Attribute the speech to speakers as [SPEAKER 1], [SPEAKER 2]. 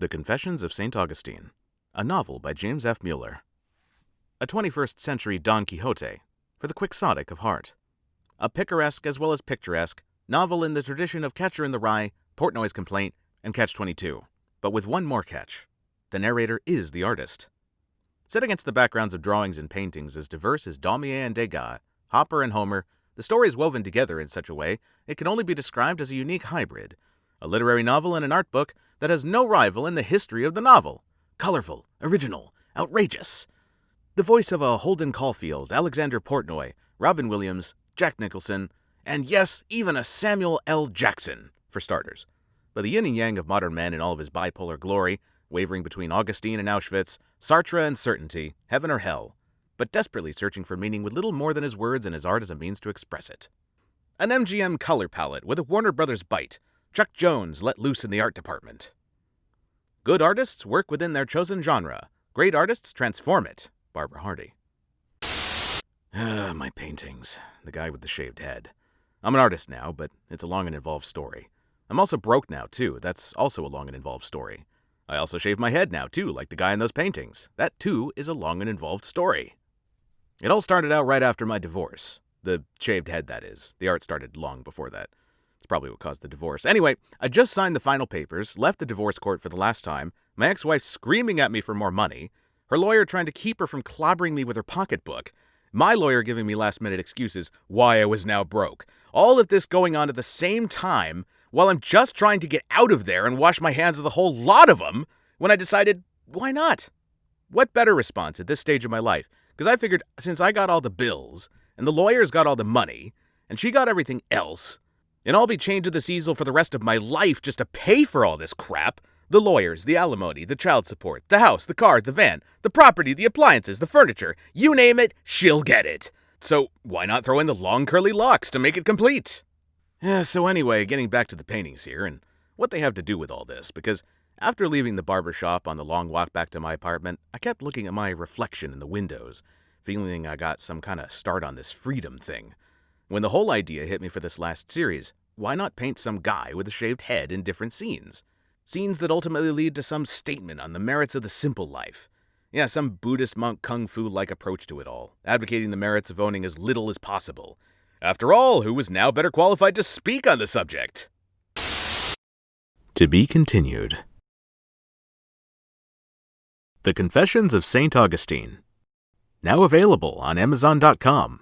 [SPEAKER 1] The Confessions of St. Augustine, a novel by James F. Mueller. A 21st century Don Quixote for the quixotic of heart. A picaresque as well as picturesque novel in the tradition of Catcher in the Rye, Portnoy's Complaint, and Catch-22, but with one more catch. The narrator is the artist. Set against the backgrounds of drawings and paintings as diverse as Daumier and Degas, Hopper and Homer, the story is woven together in such a way it can only be described as a unique hybrid, a literary novel and an art book that has no rival in the history of the novel. Colorful, original, outrageous. The voice of a Holden Caulfield, Alexander Portnoy, Robin Williams, Jack Nicholson, and yes, even a Samuel L. Jackson, for starters. But the yin and yang of modern man in all of his bipolar glory, wavering between Augustine and Auschwitz, Sartre and certainty, heaven or hell, but desperately searching for meaning with little more than his words and his art as a means to express it. An MGM color palette with a Warner Brothers bite, Chuck Jones let loose in the art department. Good artists work within their chosen genre. Great artists transform it. Barbara Hardy. My paintings. The guy with the shaved head. I'm an artist now, but it's a long and involved story. I'm also broke now, too. That's also a long and involved story. I also shave my head now, too, like the guy in those paintings. That, too, is a long and involved story. It all started out right after my divorce. The shaved head, that is. The art started long before that. It's probably what caused the divorce. Anyway, I just signed the final papers, left the divorce court for the last time, my ex-wife screaming at me for more money, her lawyer trying to keep her from clobbering me with her pocketbook, my lawyer giving me last-minute excuses why I was now broke. All of this going on at the same time while I'm just trying to get out of there and wash my hands of the whole lot of them when I decided, why not? What better response at this stage of my life? Because I figured since I got all the bills, and the lawyers got all the money, and she got everything else, and I'll be chained to this easel for the rest of my life just to pay for all this crap. The lawyers, the alimony, the child support, the house, the car, the van, the property, the appliances, the furniture, you name it, she'll get it. So why not throw in the long curly locks to make it complete? So anyway, getting back to the paintings here and what they have to do with all this, because after leaving the barber shop on the long walk back to my apartment, I kept looking at my reflection in the windows, feeling I got some kind of start on this freedom thing. When the whole idea hit me for this last series, why not paint some guy with a shaved head in different scenes? Scenes that ultimately lead to some statement on the merits of the simple life. Yeah, some Buddhist monk kung fu-like approach to it all, advocating the merits of owning as little as possible. After all, who was now better qualified to speak on the subject? To be continued. The Confessions of St. Augustine. Now available on Amazon.com.